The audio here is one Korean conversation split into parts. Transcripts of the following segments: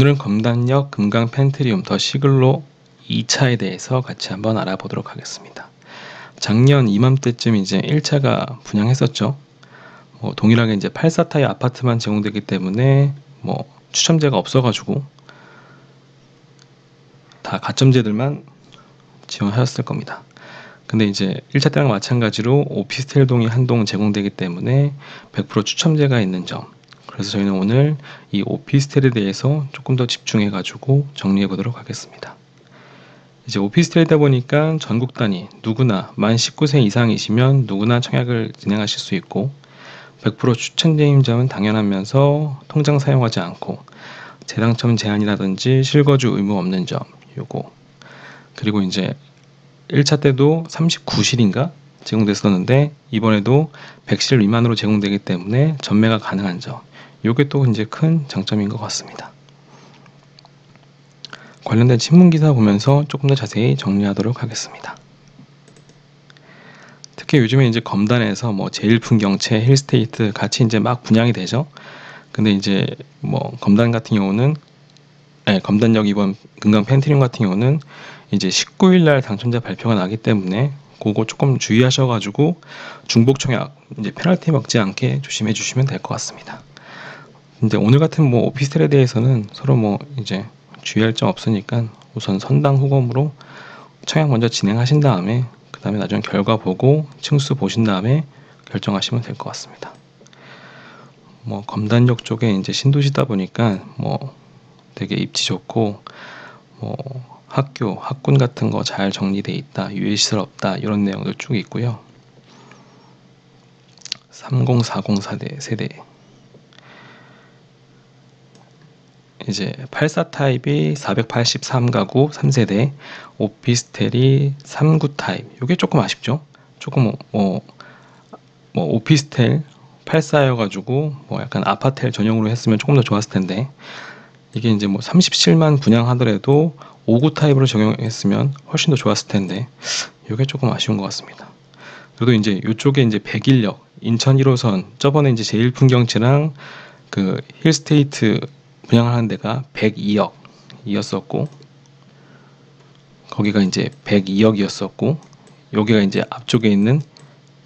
오늘은 검단역 금강 펜트리움 더 시글로 2차에 대해서 같이 한번 알아보도록 하겠습니다. 작년 이맘때쯤 이제 1차가 분양했었죠. 동일하게 이제 84타입 아파트만 제공되기 때문에 추첨제가 없어가지고 다 가점제들만 지원하였을 겁니다. 근데 이제 1차 때랑 마찬가지로 오피스텔 동이 한 동 제공되기 때문에 100% 추첨제가 있는 점. 그래서 저희는 오늘 이 오피스텔에 대해서 조금 더 집중해 가지고 정리해 보도록 하겠습니다. 이제 오피스텔이다 보니까 전국 단위 누구나 만 19세 이상이시면 누구나 청약을 진행하실 수 있고 100% 추첨제인 점은 당연하면서 통장 사용하지 않고 재당첨 제한이라든지 실거주 의무 없는 점 요거, 그리고 이제 1차 때도 39실인가 제공됐었는데 이번에도 100실 미만으로 제공되기 때문에 전매가 가능한 점, 요게 또 이제 큰 장점인 것 같습니다. 관련된 신문기사 보면서 조금 더 자세히 정리하도록 하겠습니다. 특히 요즘에 이제 검단에서 제일풍경채, 힐스테이트 같이 이제 막 분양이 되죠. 근데 이제 검단 같은 경우는 검단역 이번 금강 펜트리움 같은 경우는 이제 19일날 당첨자 발표가 나기 때문에 그거 조금 주의하셔가지고 중복 청약 이제 페널티 먹지 않게 조심해 주시면 될 것 같습니다. 근데 오늘 같은 오피스텔에 대해서는 서로 이제 주의할 점 없으니까 우선 선당 후검으로 청약 먼저 진행하신 다음에 그 다음에 나중에 결과 보고 층수 보신 다음에 결정하시면 될 것 같습니다. 검단역 쪽에 이제 신도시다 보니까 되게 입지 좋고 학교, 학군 같은 거 잘 정리되어 있다, 유해시설 없다 이런 내용도 쭉 있고요. 3040 세대 이제 84 타입이 483가구 3세대, 오피스텔이 39 타입. 이게 조금 아쉽죠. 조금 오피스텔 84여가지고 약간 아파텔 전용으로 했으면 조금 더 좋았을 텐데 이게 이제 37만 분양하더라도 59 타입으로 적용했으면 훨씬 더 좋았을 텐데 이게 조금 아쉬운 것 같습니다. 그래도 이제 이쪽에 이제 101역 인천 1호선 저번에 이제 제일풍경채랑 그 힐스테이트 분양하는 데가 102억이었었고 거기가 이제 102억이었었고 여기가 이제 앞쪽에 있는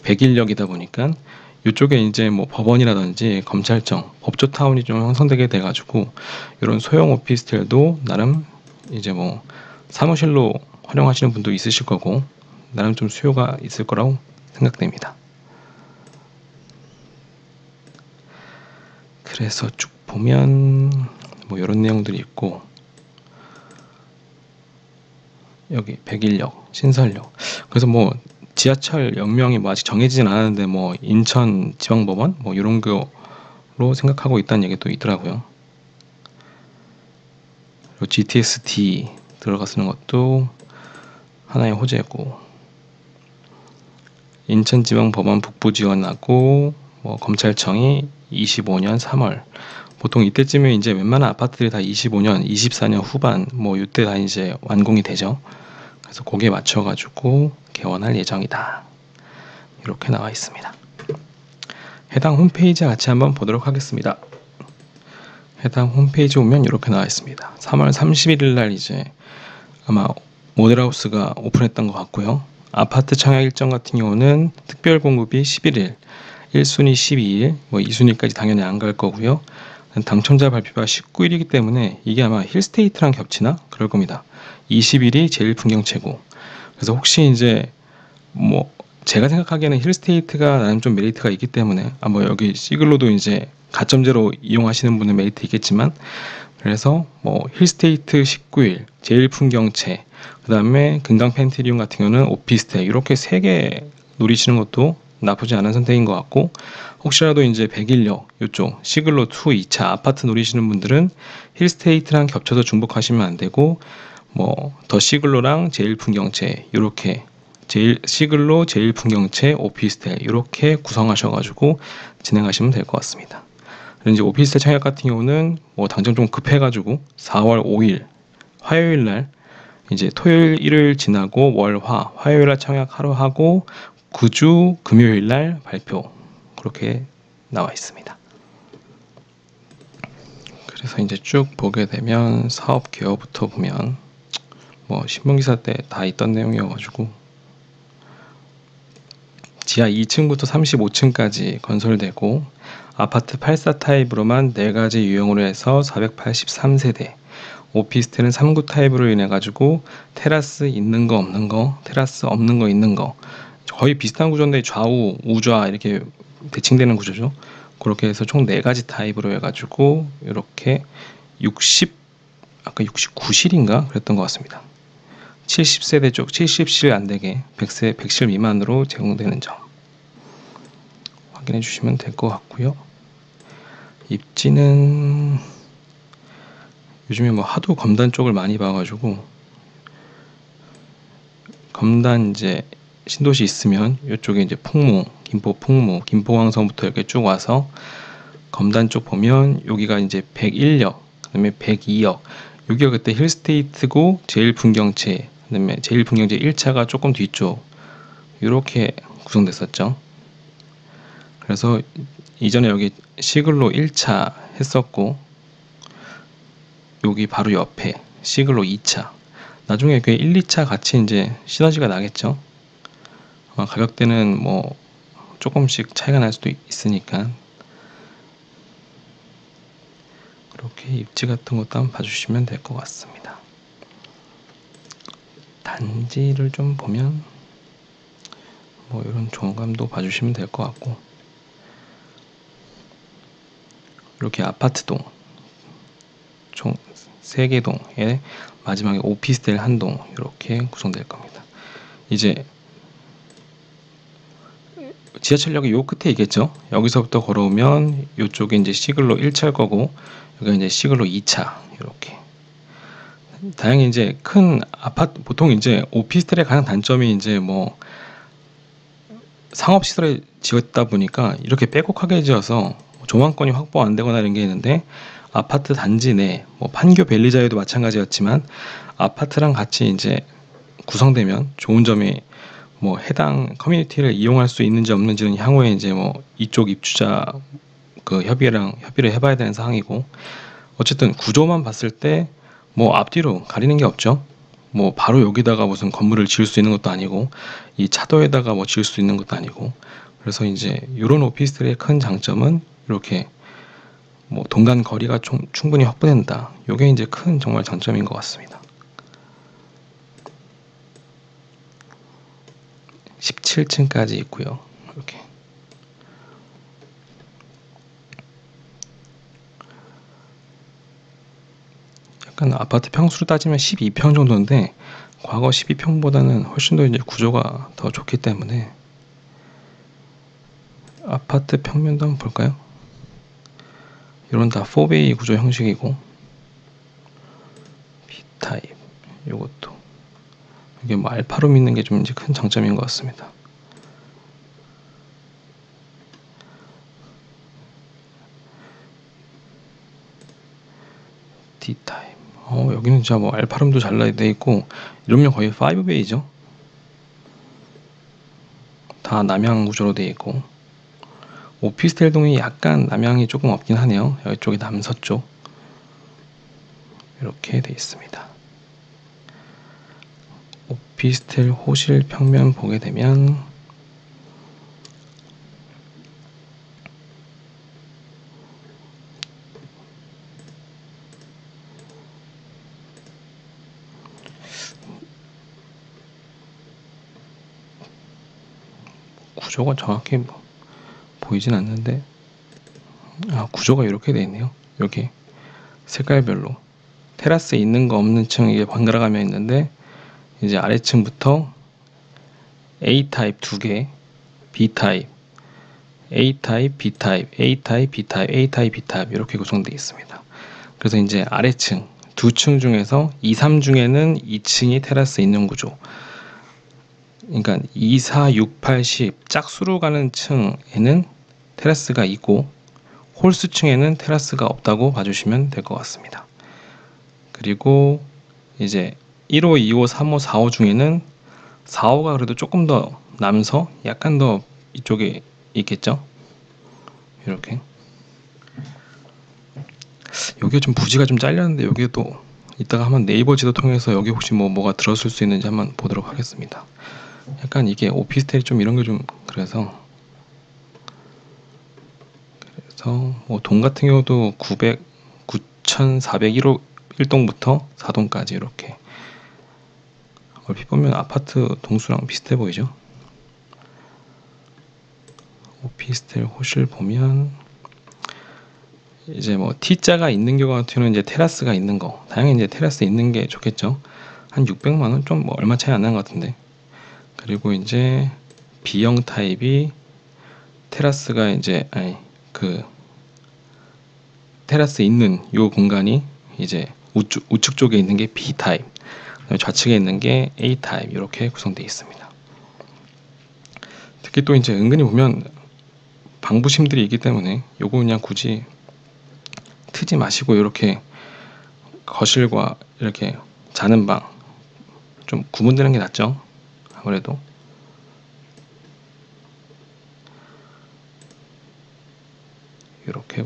101역이다 보니까 이쪽에 이제 법원이라든지 검찰청, 법조타운이 좀 형성되게 돼가지고 이런 소형 오피스텔도 나름 이제 사무실로 활용하시는 분도 있으실 거고 나름 좀 수요가 있을 거라고 생각됩니다. 그래서 쭉 보면 이런 내용들이 있고 여기 101역, 신설역. 그래서 지하철 역명이 아직 정해지진 않았는데 인천지방법원 이런 거로 생각하고 있다는 얘기도 있더라고요. 그리고 GTS-D 들어가 쓰는 것도 하나의 호재고 인천지방법원 북부 지원하고 검찰청이 25년 3월 보통 이때쯤에 이제 웬만한 아파트들이 다 25년, 24년 후반 이때 다 이제 완공이 되죠. 그래서 거기에 맞춰가지고 개원할 예정이다. 이렇게 나와 있습니다. 해당 홈페이지 같이 한번 보도록 하겠습니다. 해당 홈페이지 오면 이렇게 나와 있습니다. 3월 31일 날 이제 아마 모델하우스가 오픈했던 것 같고요. 아파트 청약 일정 같은 경우는 특별 공급이 11일, 1순위 12일, 2순위까지 당연히 안 갈 거고요. 당첨자 발표가 19일이기 때문에 이게 아마 힐스테이트랑 겹치나 그럴 겁니다. 20일이 제일풍경채고 그래서 혹시 이제 제가 생각하기에는 힐스테이트가 나름 좀 메리트가 있기 때문에 여기 시글로도 이제 가점제로 이용하시는 분은 메리트 있겠지만 그래서 힐스테이트 19일, 제일풍경채, 그 다음에 금강 펜트리움 같은 경우는 오피스텔 이렇게 3개 노리시는 것도 나쁘지 않은 선택인 것 같고 혹시라도 이제 101역 이쪽 시글로 2 2차 아파트 노리시는 분들은 힐스테이트랑 겹쳐서 중복하시면 안 되고 더 시글로랑 제일풍경채 이렇게 시글로 제일풍경채 오피스텔 이렇게 구성하셔가지고 진행하시면 될 것 같습니다. 이제 오피스텔 청약 같은 경우는 당장 좀 급해가지고 4월 5일 화요일 날 이제 토요일 일요일 지나고 월화 화요일 날 청약 하루 하고 9주 금요일 날 발표 그렇게 나와 있습니다. 그래서 이제 쭉 보게 되면 사업 개요부터 보면 뭐 신문기사 때 다 있던 내용이어가지고 지하 2층부터 35층까지 건설되고 아파트 84 타입으로만 4가지 유형으로 해서 483세대, 오피스텔은 3구 타입으로 인해 가지고 테라스 있는 거 없는 거, 테라스 없는 거 있는 거 거의 비슷한 구조인데 좌우 우좌 이렇게 대칭되는 구조죠. 그렇게 해서 총 4가지 타입으로 해가지고 이렇게 60 아까 69실인가 그랬던 것 같습니다. 70세대 쪽 70실 안되게 100실 미만으로 제공되는 점 확인해 주시면 될 것 같고요. 입지는 요즘에 뭐 하도 검단 쪽을 많이 봐가지고 검단 이제 신도시 있으면 이쪽에 이제 풍무, 김포 풍무, 김포광성부터 이렇게 쭉 와서 검단 쪽 보면 여기가 이제 101역, 그다음에 102역. 여기가 그때 힐스테이트고 제일풍경채, 그다음에 제일풍경채 1차가 조금 뒤쪽 이렇게 구성됐었죠. 그래서 이전에 여기 시글로 1차 했었고 여기 바로 옆에 시글로 2차. 나중에 그 1, 2차 같이 이제 시너지가 나겠죠. 가격대는 뭐 조금씩 차이가 날 수도 있으니까 그렇게 입지 같은 것도 한번 봐주시면 될 것 같습니다. 단지를 좀 보면 뭐 이런 조감도 봐주시면 될 것 같고 이렇게 아파트동 총 3개 동에 마지막에 오피스텔 1동 이렇게 구성될 겁니다. 이제 지하철역이 요 끝에 있겠죠. 여기서부터 걸어오면 이쪽에 이제 시글로 1차일 거고 여기 이제 시글로 2차 이렇게. 다행히 이제 큰 아파트 보통 이제 오피스텔의 가장 단점이 이제 뭐 상업시설에 지었다 보니까 이렇게 빼곡하게 지어서 조망권이 확보 안 되거나 이런 게 있는데 아파트 단지 내 뭐 판교 벨리자유도 마찬가지였지만 아파트랑 같이 이제 구성되면 좋은 점이 뭐 해당 커뮤니티를 이용할 수 있는지 없는지는 향후에 이제 뭐 이쪽 입주자 그 협의를 해봐야 되는 사항이고 어쨌든 구조만 봤을 때 뭐 앞뒤로 가리는 게 없죠. 뭐 바로 여기다가 무슨 건물을 지을 수 있는 것도 아니고 이 차도에다가 뭐 지을 수 있는 것도 아니고 그래서 이제 이런 오피스텔의 큰 장점은 이렇게 뭐 동간 거리가 충분히 확보된다. 이게 이제 큰 정말 장점인 것 같습니다. 17층까지 있고요. 이렇게 약간 아파트 평수로 따지면 12평 정도인데 과거 12평보다는 훨씬 더 이제 구조가 더 좋기 때문에 아파트 평면도 한번 볼까요? 이런 다 4베이 구조 형식이고 B타입 요것도 이게 뭐 알파룸 있는 게 좀 이제 큰 장점인 것 같습니다. D타입 여기는 진짜 뭐 알파룸도 잘 돼 있고 이러면 거의 5베이죠. 다 남향 구조로 돼 있고 오피스텔 동이 약간 남향이 조금 없긴 하네요. 이쪽이 남서쪽 이렇게 돼 있습니다. 오피스텔 호실 평면 보게 되면 구조가 정확히 뭐 보이진 않는데 구조가 이렇게 돼 있네요. 여기 색깔별로 테라스 있는 거 없는 층 이게 번갈아 가며 있는데 이제 아래층부터 A타입 2개, B타입, A타입, B타입, A타입, B타입, A타입, B타입 이렇게 구성되어 있습니다. 그래서 이제 아래층 2층 중에서 2, 3중에는 2층이 테라스 있는 구조. 그러니까 2, 4, 6, 8, 10 짝수로 가는 층에는 테라스가 있고 홀수층에는 테라스가 없다고 봐주시면 될 것 같습니다. 그리고 이제 1호, 2호, 3호, 4호 중에는 4호가 그래도 조금 더 남서 약간 더 이쪽에 있겠죠. 이렇게 여기에 좀 부지가 좀 잘렸는데 여기에도 이따가 한번 네이버 지도 통해서 여기 혹시 뭐가 들었을 수 있는지 한번 보도록 하겠습니다. 약간 이게 오피스텔이 좀 이런 게 좀 그래서 뭐 동 같은 경우도 9,401호 1동부터 4동까지 이렇게 얼핏 보면 아파트 동수랑 비슷해 보이죠? 오피스텔 호실 보면 이제 뭐 T자가 있는 경우 같은 경우는 이제 테라스가 있는 거, 당연히 이제 테라스 있는 게 좋겠죠. 한 600만 원 좀 뭐 얼마 차이 안 나는 것 같은데. 그리고 이제 B형 타입이 테라스가 이제 그 테라스 있는 요 공간이 이제 우측 쪽에 있는 게 B 타입, 좌측에 있는 게 A 타입 이렇게 구성되어 있습니다. 특히 또 이제 은근히 보면 방부심들이 있기 때문에 요거 그냥 굳이 트지 마시고 이렇게 거실과 이렇게 자는 방 좀 구분되는 게 낫죠. 아무래도 이렇게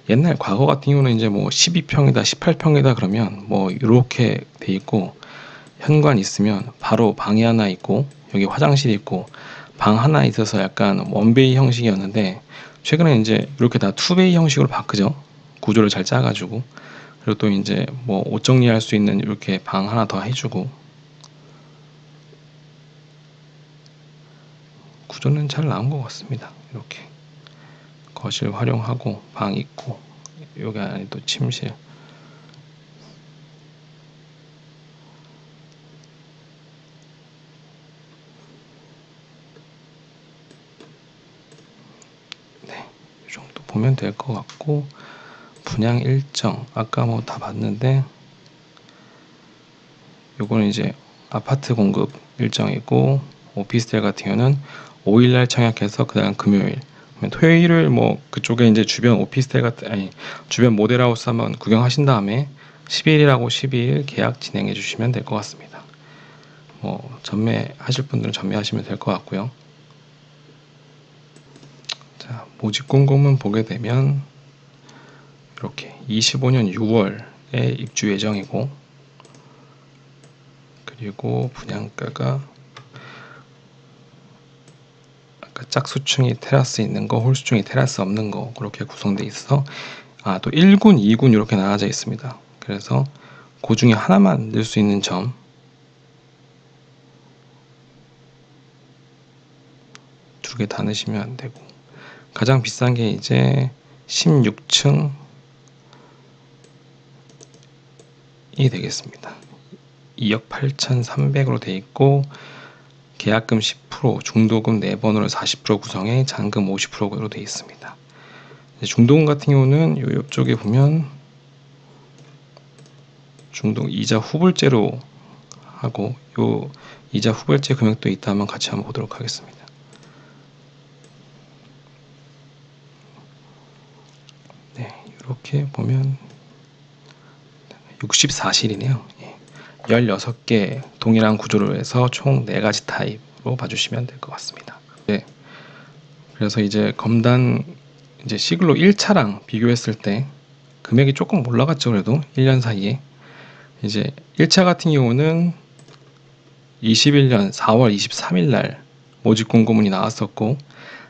옛날 과거 같은 경우는 이제 뭐 12평이다 18평이다 그러면 뭐 이렇게 돼 있고 현관 있으면 바로 방이 하나 있고 여기 화장실이 있고 방 하나 있어서 약간 원베이 형식이었는데 최근에 이제 이렇게 다 투베이 형식으로 바꾸죠. 구조를 잘 짜가지고. 그리고 또 이제 뭐 옷 정리할 수 있는 이렇게 방 하나 더 해주고 구조는 잘 나온 것 같습니다. 이렇게 거실 활용하고 방 있고 여기 안에 또 침실. 네, 이 정도 보면 될 것 같고 분양 일정 아까 뭐 다 봤는데 요거는 이제 아파트 공급 일정이고 오피스텔 같은 경우는 5일날 청약해서 그 다음 금요일 토요일 뭐 그쪽에 이제 주변 오피스텔 같은 주변 모델하우스 한번 구경하신 다음에 11일하고 12일 계약 진행해 주시면 될 것 같습니다. 뭐 전매하실 분들은 전매하시면 될 것 같고요. 자, 모집 공고문 보게 되면 이렇게 25년 6월에 입주 예정이고 그리고 분양가가 아까 짝수층이 테라스 있는 거, 홀수층이 테라스 없는 거 그렇게 구성되어 있어 또 1군, 2군 이렇게 나눠져 있습니다. 그래서 그 중에 하나만 넣을 수 있는 점 두 개 다 넣으시면 안 되고 가장 비싼 게 이제 16층이 되겠습니다. 2억 8,300으로 돼 있고 계약금 10%, 중도금 4번으로 40% 구성에 잔금 50%로 되어 있습니다. 중도금 같은 경우는 이쪽에 보면 중도 이자 후불제로 하고 요 이자 후불제 금액도 있다면 같이 한번 보도록 하겠습니다. 네, 이렇게 보면 64실이네요. 16개 동일한 구조로 해서 총 4가지 타입으로 봐주시면 될 것 같습니다. 네, 그래서 이제 검단 이제 시글로 1차랑 비교했을 때 금액이 조금 올라갔죠. 그래도 1년 사이에 이제 1차 같은 경우는 21년 4월 23일 날 모집 공고문이 나왔었고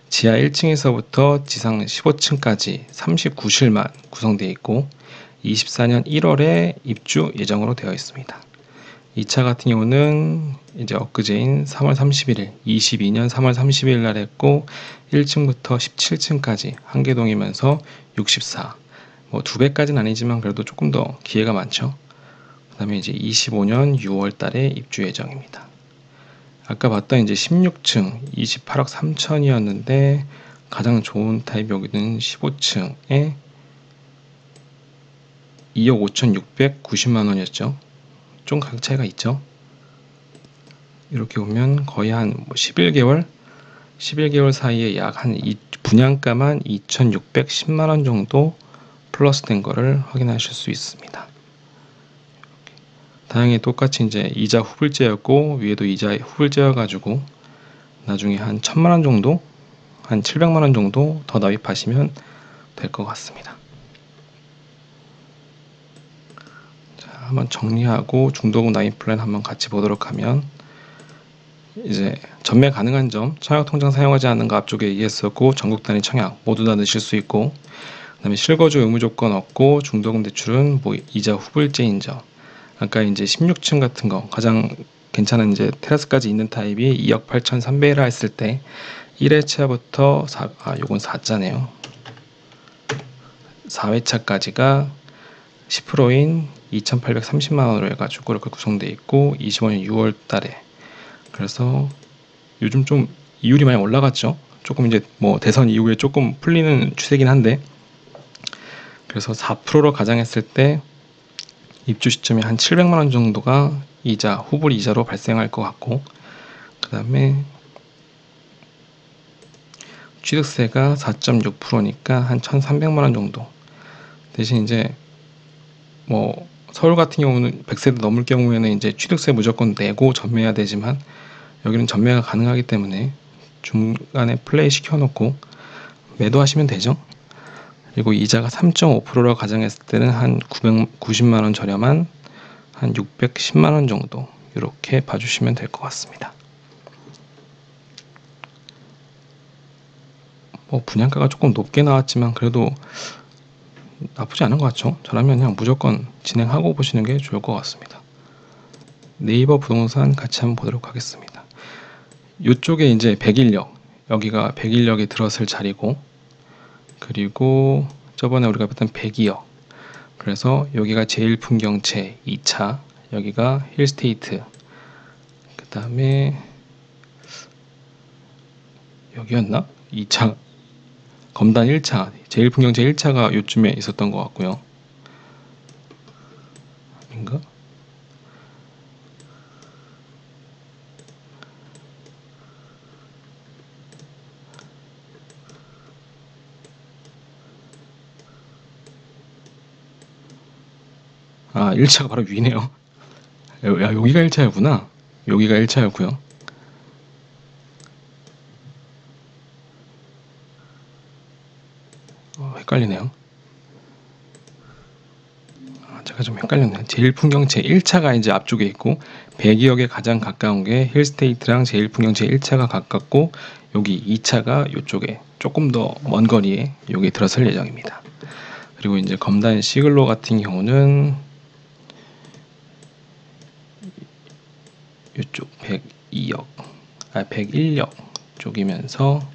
지하 1층에서부터 지상 15층까지 39실만 구성되어 있고 24년 1월에 입주 예정으로 되어 있습니다. 2차 같은 경우는 이제 엊그제인 3월 31일 22년 3월 30일 날 했고 1층부터 17층까지 한 개 동이면서 64 뭐 2배까지는 아니지만 그래도 조금 더 기회가 많죠. 그 다음에 이제 25년 6월 달에 입주 예정입니다. 아까 봤던 이제 16층 28억 3천이었는데 가장 좋은 타입 여기는 15층에 2억 5,690만 원이었죠. 좀 가격 차이가 있죠. 이렇게 보면 거의 한 11개월 사이에 약 한 분양가만 2,610만 원 정도 플러스 된 거를 확인하실 수 있습니다. 다행히 똑같이 이제 이자 후불제였고 위에도 이자 후불제여가지고 나중에 한 1,000만 원 정도, 한 700만 원 정도 더 납입하시면 될 것 같습니다. 자, 한번 정리하고 중도금 라인 플랜 한번 같이 보도록 하면, 이제 전매 가능한 점, 청약 통장 사용하지 않는 거 앞쪽에 얘기했었고, 전국 단위 청약 모두 다 넣으실 수 있고, 그다음에 실거주 의무 조건 없고, 중도금 대출은 뭐 이자 후불제인 점. 아까 이제 16층 같은 거 가장 괜찮은 이제 테라스까지 있는 타입이 2억 8,300이라 했을 때 1회차부터 요건 4자네요. 4회차까지가 10%인 2,830만원으로 해가지고 이렇게 구성되어 있고, 25년 6월 달에, 그래서 요즘 좀 이율이 많이 올라갔죠. 조금 이제 뭐 대선 이후에 조금 풀리는 추세긴 한데, 그래서 4%로 가정했을 때 입주 시점에 한 700만원 정도가 이자, 후불 이자로 발생할 것 같고, 그 다음에 취득세가 4.6%니까 한 1,300만원 정도. 대신 이제 뭐 서울 같은 경우는 100세대 넘을 경우에는 이제 취득세 무조건 내고 전매해야 되지만, 여기는 전매가 가능하기 때문에 중간에 플레이 시켜놓고 매도하시면 되죠. 그리고 이자가 3.5%로 가정했을 때는 한 990만원 저렴한 한 610만원 정도, 이렇게 봐주시면 될 것 같습니다. 뭐 분양가가 조금 높게 나왔지만 그래도 나쁘지 않은 것 같죠. 저라면 그냥 무조건 진행하고 보시는 게 좋을 것 같습니다. 네이버 부동산 같이 한번 보도록 하겠습니다. 이쪽에 이제 101역, 여기가 101역에 들어설 자리고, 그리고 저번에 우리가 봤던 102역, 그래서 여기가 제일풍경채 2차, 여기가 힐스테이트, 그 다음에 여기였나? 2차, 검단 1차, 제일풍경채 1차가 요쯤에 있었던 것 같고요. 아닌가? 아, 1차가 바로 위네요. 야, 여기가 1차였구나. 여기가 1차였고요. 헷갈리네요. 제가 좀 헷갈렸네요. 제일풍경채 1차가 이제 앞쪽에 있고, 102역에 가장 가까운 게 힐스테이트랑 제일풍경채 1차가 가깝고, 여기 2차가 이쪽에 조금 더 먼 거리에 여기 들어설 예정입니다. 그리고 이제 검단 시글로 같은 경우는 이쪽 102역, 101역 쪽이면서,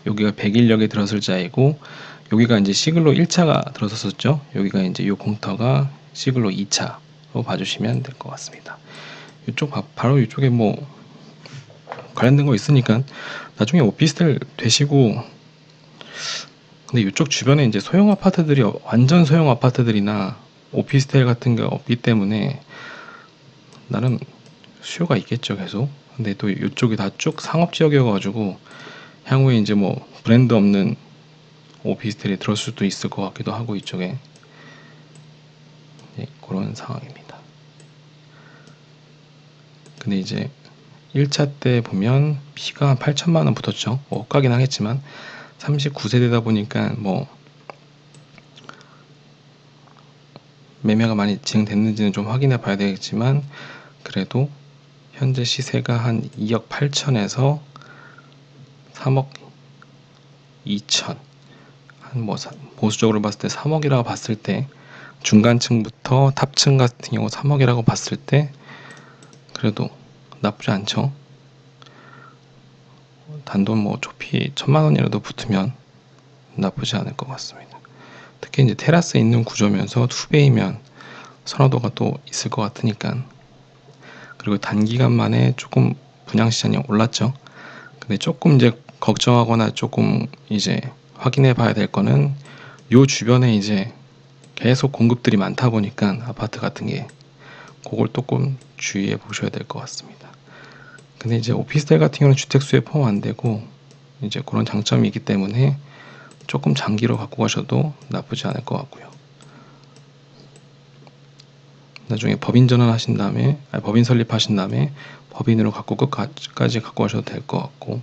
여기가 101역에 들어설 자이고, 여기가 이제 시글로 1차가 들어섰었죠. 여기가 이제 요 공터가 시글로 2차로 봐주시면 될 것 같습니다. 이쪽 바로 이쪽에 뭐 관련된 거 있으니까 나중에 오피스텔 되시고, 근데 이쪽 주변에 이제 소형 아파트들이 완전 소형 아파트들이나 오피스텔 같은 게 없기 때문에 나름 수요가 있겠죠, 계속. 근데 또 이쪽이 다 쭉 상업 지역이어가지고 향후에 이제 뭐 브랜드 없는 오피스텔이 들어올 수도 있을 것 같기도 하고, 이쪽에. 네, 그런 상황입니다. 근데 이제 1차 때 보면 피가 한 8천만원 붙었죠. 뭐 엇가긴 하겠지만 39세대다 보니까 뭐 매매가 많이 진행됐는지는 좀 확인해 봐야 되겠지만, 그래도 현재 시세가 한 2억 8천에서 3억 2천, 한 뭐 보수적으로 봤을 때 3억이라고 봤을 때, 중간층부터 탑층 같은 경우 3억이라고 봤을 때 그래도 나쁘지 않죠. 단돈 뭐 초피 1,000만원이라도 붙으면 나쁘지 않을 것 같습니다. 특히 이제 테라스 있는 구조면서 투베이면 선호도가 또 있을 것 같으니까. 그리고 단기간 만에 조금 분양시장이 올랐죠. 근데 조금 이제 걱정하거나 조금 이제 확인해 봐야 될 거는, 요 주변에 이제 계속 공급들이 많다 보니까 아파트 같은 게, 그걸 조금 주의해 보셔야 될 것 같습니다. 근데 이제 오피스텔 같은 경우는 주택수에 포함 안 되고, 이제 그런 장점이 있기 때문에 조금 장기로 갖고 가셔도 나쁘지 않을 것 같고요. 나중에 법인 전환하신 다음에, 법인 설립하신 다음에 법인으로 갖고 끝까지 갖고 가셔도 될 것 같고,